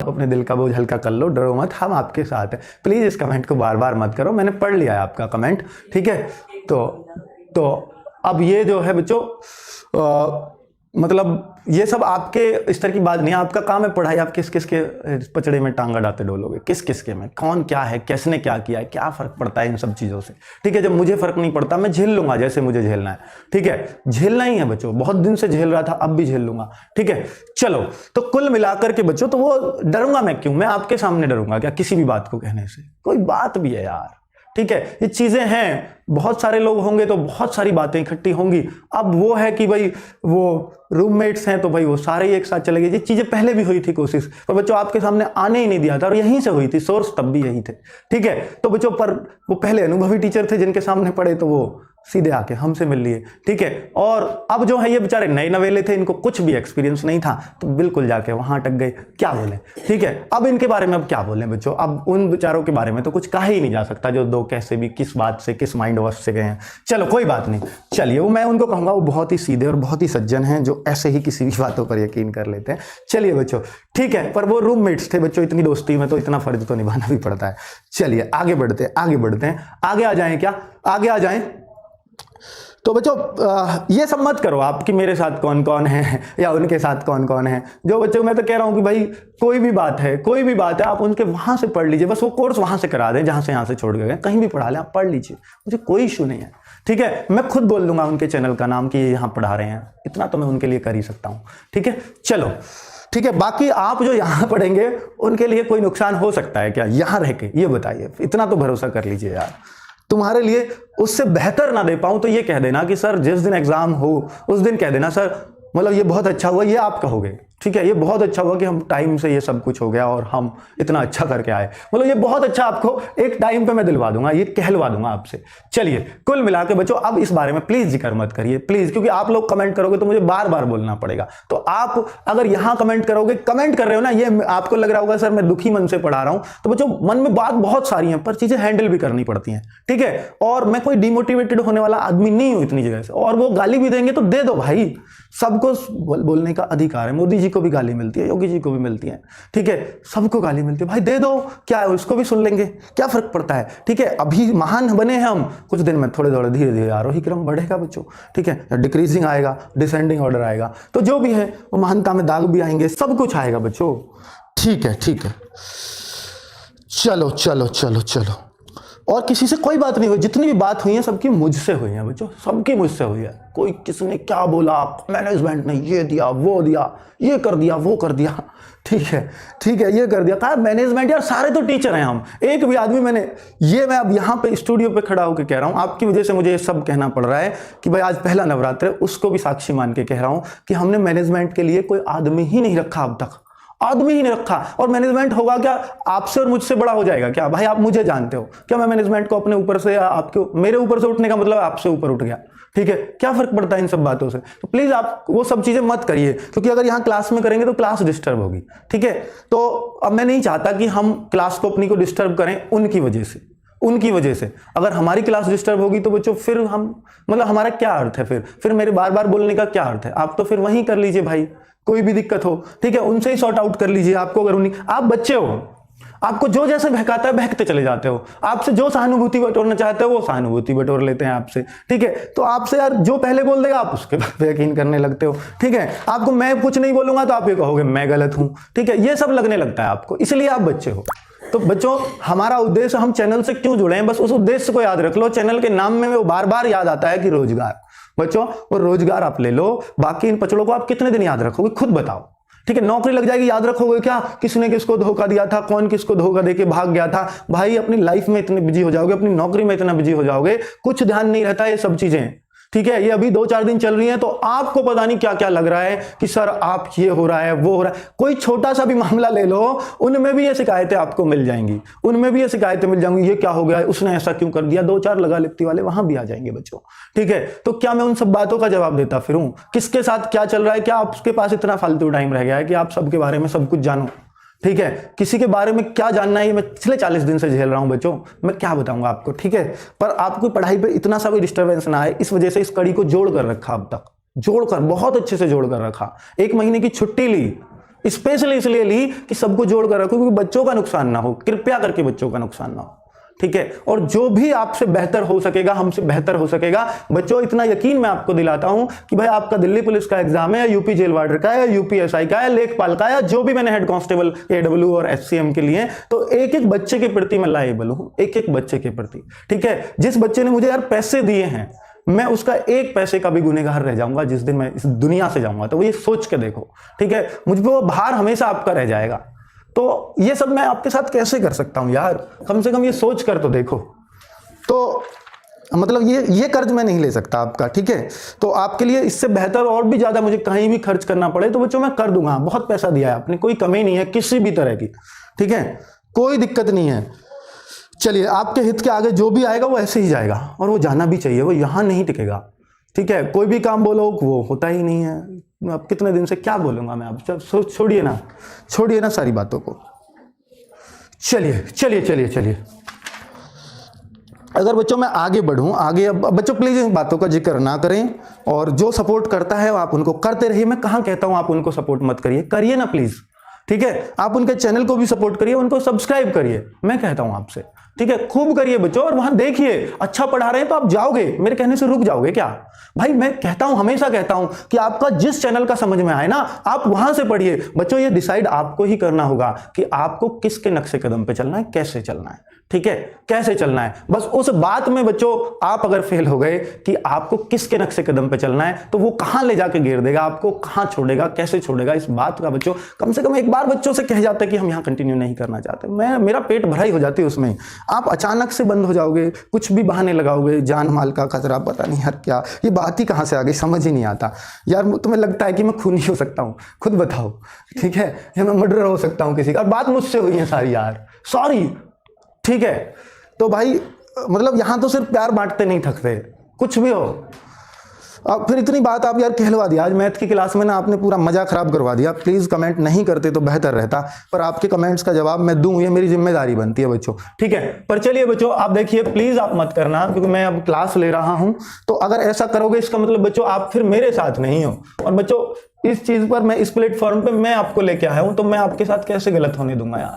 अपने दिल का बोझ हल्का कर लो, डरो मत, हम आपके साथ हैं। प्लीज इस कमेंट को बार बार मत करो, मैंने पढ़ लिया है आपका कमेंट, ठीक है। तो अब ये जो है बच्चों मतलब ये सब आपके स्तर की बात नहीं है, आपका काम है पढ़ाई। आप किस किस के पचड़े में टांग अड़ाते डोलोगे, किस किस के में, कौन क्या है, किसने क्या किया है, क्या फर्क पड़ता है इन सब चीजों से, ठीक है। जब मुझे फर्क नहीं पड़ता मैं झेल लूंगा जैसे मुझे झेलना है, ठीक है। झेलना ही है बच्चों, बहुत दिन से झेल रहा था, अब भी झेल लूंगा, ठीक है। चलो, तो कुल मिलाकर के बच्चों तो वो डरूंगा मैं क्यों, मैं आपके सामने डरूंगा क्या किसी भी बात को कहने से? कोई बात भी है यार, ठीक है। ये चीजें हैं, बहुत सारे लोग होंगे तो बहुत सारी बातें इकट्ठी होंगी। अब वो है कि भाई वो रूममेट्स हैं तो भाई वो सारे ही एक साथ चले गए। ये चीजें पहले भी हुई थी कोशिश, पर बच्चों आपके सामने आने ही नहीं दिया था, और यहीं से हुई थी, सोर्स तब भी यही थे, ठीक है। तो बच्चों पर वो पहले अनुभवी टीचर थे जिनके सामने पढ़े तो वो सीधे आके हमसे मिल लिए, ठीक है। और अब जो है ये बेचारे नए नवेले थे, इनको कुछ भी एक्सपीरियंस नहीं था, तो बिल्कुल जाके वहां अटक गए। क्या बोले, ठीक है। अब इनके बारे में अब क्या बोलें बच्चों, अब उन बेचारों के बारे में तो कुछ कहा ही नहीं जा सकता जो दो कैसे भी किस बात से किस माइंड वॉश से गए हैं। चलो कोई बात नहीं, चलिए वो मैं उनको कहूंगा वो बहुत ही सीधे और बहुत ही सज्जन हैं जो ऐसे ही किसी भी बातों पर यकीन कर लेते हैं। चलिए बच्चों, ठीक है, पर वो रूममेट्स थे बच्चों, इतनी दोस्ती में तो इतना फर्ज तो निभाना भी पड़ता है। चलिए आगे बढ़ते हैं, आगे बढ़ते हैं, आगे आ जाएं, क्या आगे आ जाएं। तो बच्चों ये सब मत करो आप कि मेरे साथ कौन कौन है या उनके साथ कौन कौन है। जो बच्चों मैं तो कह रहा हूं कि भाई कोई भी बात है, कोई भी बात है, आप उनके वहां से पढ़ लीजिए, बस वो कोर्स वहां से करा दें जहां से यहां से छोड़ गए, कहीं भी पढ़ा लें, आप पढ़ लीजिए, मुझे कोई इशू नहीं है, ठीक है। मैं खुद बोल दूंगा उनके चैनल का नाम कि ये यहाँ पढ़ा रहे हैं, इतना तो मैं उनके लिए कर ही सकता हूँ, ठीक है। चलो ठीक है, बाकी आप जो यहाँ पढ़ेंगे उनके लिए कोई नुकसान हो सकता है क्या यहाँ रह के, ये बताइए, इतना तो भरोसा कर लीजिए यार। तुम्हारे लिए उससे बेहतर ना दे पाऊं तो ये कह देना कि सर जिस दिन एग्जाम हो उस दिन कह देना सर मतलब ये बहुत अच्छा हुआ, ये आप कहोगे, ठीक है, ये बहुत अच्छा हुआ कि हम टाइम से ये सब कुछ हो गया और हम इतना अच्छा करके आए, मतलब ये बहुत अच्छा आपको एक टाइम पे मैं दिलवा दूंगा, ये कहलवा दूंगा आपसे। चलिए कुल मिला के बच्चों अब इस बारे में प्लीज जिक्र मत करिए प्लीज, क्योंकि आप लोग कमेंट करोगे तो मुझे बार बार बोलना पड़ेगा। तो आप अगर यहां कमेंट करोगे, कमेंट कर रहे हो ना, ये आपको लग रहा होगा सर मैं दुखी मन से पढ़ा रहा हूं, तो बच्चों मन में बात बहुत सारी है पर चीजें हैंडल भी करनी पड़ती हैं, ठीक है। और मैं कोई डिमोटिवेटेड होने वाला आदमी नहीं हूं इतनी जगह से, और वो गाली भी देंगे तो दे दो भाई, सबको बोलने का अधिकार है, मोदी जी को भी गाली मिलती है, योगी जी को भी मिलती है, ठीक है, सबको गाली मिलती है, भाई दे दो, क्या है उसको भी सुन लेंगे, क्या फर्क पड़ता है, ठीक है। अभी महान बने हैं हम, कुछ दिन में थोड़े थोड़े धीरे धीरे आरोही क्रम बढ़ेगा बच्चों, ठीक है, डिक्रीजिंग आएगा, डिसेंडिंग ऑर्डर आएगा, तो जो भी है वो महानता में दाग भी आएंगे, सब कुछ आएगा बच्चों, ठीक है, ठीक है। चलो चलो चलो चलो, और किसी से कोई बात नहीं हुई, जितनी भी बात हुई है सबकी मुझसे हुई है बच्चों, सबकी मुझसे हुई है। कोई किसने क्या बोला, मैनेजमेंट ने ये दिया वो दिया, ये कर दिया वो कर दिया, ठीक है ठीक है, ये कर दिया, कहा मैनेजमेंट यार सारे तो टीचर हैं हम, एक भी आदमी मैं अब यहाँ पे स्टूडियो पे खड़ा होकर कह रहा हूँ, आपकी वजह से मुझे ये सब कहना पड़ रहा है कि भाई आज पहला नवरात्र है, उसको भी साक्षी मान के कह रहा हूँ कि हमने मैनेजमेंट के लिए कोई आदमी ही नहीं रखा अब तक, आदमी ही नहीं रखा। और मैनेजमेंट होगा क्या आपसे और मुझसे बड़ा हो जाएगा क्या? भाई आप मुझे जानते हो क्या, मैं मैनेजमेंट को अपने ऊपर से, आपके मेरे ऊपर से उठने का मतलब आपसे ऊपर उठ गया, ठीक है, क्या फर्क पड़ता है इन सब बातों से। तो प्लीज आप वो सब चीजें मत करिए, क्योंकि अगर यहाँ क्लास में करेंगे तो क्लास डिस्टर्ब होगी, ठीक है। तो अब मैं नहीं चाहता कि हम क्लास को अपनी को डिस्टर्ब करें उनकी वजह से, उनकी वजह से अगर हमारी क्लास डिस्टर्ब होगी तो बच्चों फिर हम मतलब हमारा क्या अर्थ है, फिर मेरे बार बार बोलने का क्या अर्थ है। आप तो फिर वहीं कर लीजिए भाई, कोई भी दिक्कत हो, ठीक है, उनसे ही सॉर्ट आउट कर लीजिए। आपको अगर उन्हीं, आप बच्चे हो, आपको जो जैसे बहकाता है बहकते चले जाते हो, आपसे जो सहानुभूति बटोरना चाहते हो वो सहानुभूति बटोर लेते हैं आपसे, ठीक है। तो आपसे यार जो पहले बोल देगा आप उसके बाद यकीन करने लगते हो, ठीक है। आपको मैं कुछ नहीं बोलूंगा तो आप ये कहोगे मैं गलत हूं, ठीक है, ये सब लगने लगता है आपको, इसलिए आप बच्चे हो। तो बच्चों हमारा उद्देश्य, हम चैनल से क्यों जुड़े हैं, बस उस उद्देश्य को याद रख लो। चैनल के नाम में वो बार बार याद आता है कि रोजगार, बच्चों वो रोजगार आप ले लो, बाकी इन पचड़ों को आप कितने दिन याद रखोगे खुद बताओ, ठीक है। नौकरी लग जाएगी याद रखोगे क्या, किसने किसको धोखा दिया था, कौन किसको धोखा देके भाग गया था। भाई अपनी लाइफ में इतने बिजी हो जाओगे, अपनी नौकरी में इतना बिजी हो जाओगे, कुछ ध्यान नहीं रहता ये सब चीजें, ठीक है। ये अभी 2-4 दिन चल रही है तो आपको पता नहीं क्या क्या लग रहा है कि सर आप ये हो रहा है वो हो रहा है। कोई छोटा सा भी मामला ले लो, उनमें भी ये शिकायतें आपको मिल जाएंगी, उनमें भी ये शिकायतें मिल जाएंगी, ये क्या हो गया, उसने ऐसा क्यों कर दिया, 2-4 लगा लिखती वाले वहां भी आ जाएंगे बच्चों, ठीक है। तो क्या मैं उन सब बातों का जवाब देता फिरूं, किसके साथ क्या चल रहा है, क्या आपके पास इतना फालतू टाइम रह गया है कि आप सबके बारे में सब कुछ जानो, ठीक है। किसी के बारे में क्या जानना है, ये मैं पिछले 40 दिन से झेल रहा हूं बच्चों, मैं क्या बताऊंगा आपको, ठीक है। पर आपको पढ़ाई पे इतना सा भी डिस्टर्बेंस ना आए, इस वजह से इस कड़ी को जोड़ कर रखा, अब तक जोड़ कर बहुत अच्छे से जोड़ कर रखा। 1 महीने की छुट्टी ली, स्पेशली इसलिए ली कि सबको जोड़ कर रखो, क्योंकि बच्चों का नुकसान ना हो, कृपया करके बच्चों का नुकसान ना हो, ठीक है। और जो भी आपसे बेहतर हो सकेगा, हमसे बेहतर हो सकेगा बच्चों, इतना यकीन मैं आपको दिलाता हूं कि भाई आपका दिल्ली पुलिस का एग्जाम है, या यूपी जेल वार्डर का है, यूपीएसआई का है, लेखपाल का है, जो भी मैंने हेड कांस्टेबल, एडब्ल्यू और एससीएम के लिए, तो एक एक बच्चे के प्रति मैं लायबल हूं, एक एक बच्चे के प्रति, ठीक है। जिस बच्चे ने मुझे यार पैसे दिए हैं, मैं उसका एक पैसे का भी गुनहगार रह जाऊंगा जिस दिन मैं इस दुनिया से जाऊंगा, तो ये सोच के देखो, ठीक है। मुझ पर वो भार हमेशा आपका रह जाएगा। तो ये सब मैं आपके साथ कैसे कर सकता हूं यार, कम से कम ये सोच कर तो देखो। तो मतलब ये कर्ज मैं नहीं ले सकता आपका, ठीक है। तो आपके लिए इससे बेहतर और भी ज्यादा मुझे कहीं भी खर्च करना पड़े तो बच्चों मैं कर दूंगा। बहुत पैसा दिया है आपने, कोई कमी नहीं है किसी भी तरह की, ठीक है, कोई दिक्कत नहीं है। चलिए, आपके हित के आगे जो भी आएगा वो ऐसे ही जाएगा, और वो जाना भी चाहिए, वो यहां नहीं टिकेगा, ठीक है। कोई भी काम बोलो वो होता ही नहीं है। अब कितने दिन से क्या बोलूंगा मैं, आप छोड़िए ना सारी बातों को। चलिए अगर बच्चों मैं आगे बढ़ूं, अब बच्चों प्लीज इन बातों का जिक्र ना करें, और जो सपोर्ट करता है आप उनको करते रहिए। मैं कहां कहता हूं आप उनको सपोर्ट मत करिए ना प्लीज, ठीक है। आप उनके चैनल को भी सपोर्ट करिए, उनको सब्सक्राइब करिए, मैं कहता हूं आपसे, ठीक है। खूब करिए बच्चों, और वहां देखिए अच्छा पढ़ा रहे हैं तो आप जाओगे, मेरे कहने से रुक जाओगे क्या भाई। मैं कहता हूं, हमेशा कहता हूं कि आपका जिस चैनल का समझ में आए ना, आप वहां से पढ़िए। बच्चों ये डिसाइड आपको ही करना होगा कि आपको किसके नक्शे कदम पे चलना है, कैसे चलना है, ठीक है, कैसे चलना है। बस उस बात में बच्चों आप अगर फेल हो गए कि आपको किसके नक्शे कदम पे चलना है, तो वो कहां ले जाके गिर देगा आपको, कहां छोड़ेगा, कैसे छोड़ेगा, इस बात का बच्चों कम से कम एक बार बच्चों से कह जाते कि हम यहां कंटिन्यू नहीं करना चाहते। मेरा पेट भराई हो जाती है उसमें। आप अचानक से बंद हो जाओगे, कुछ भी बहाने लगाओगे, जान माल का खतरा, पता नहीं यार क्या, ये बात ही कहां से आ गई समझ ही नहीं आता यार। तुम्हें लगता है कि मैं खूनी हो सकता हूं, खुद बताओ, ठीक है, या मैं मर्डर हो सकता हूं किसी का। और बात मुझसे हुई है सारी यार, सॉरी, ठीक है। तो भाई मतलब यहां तो सिर्फ प्यार बांटते नहीं थकते, कुछ भी हो। अब फिर इतनी बात आप यार कहलवा दिया, आज मैथ की क्लास में ना आपने पूरा मजा खराब करवा दिया। प्लीज कमेंट नहीं करते तो बेहतर रहता, पर आपके कमेंट्स का जवाब मैं दूं, ये मेरी जिम्मेदारी बनती है बच्चों, ठीक है। पर चलिए बच्चों, आप देखिए प्लीज आप मत करना, क्योंकि मैं अब क्लास ले रहा हूं। तो अगर ऐसा करोगे इसका मतलब बच्चों आप फिर मेरे साथ नहीं हो। और बच्चों इस चीज पर मैं, इस प्लेटफॉर्म पे मैं आपको लेके आया हूं, तो मैं आपके साथ कैसे गलत होने दूंगा यार।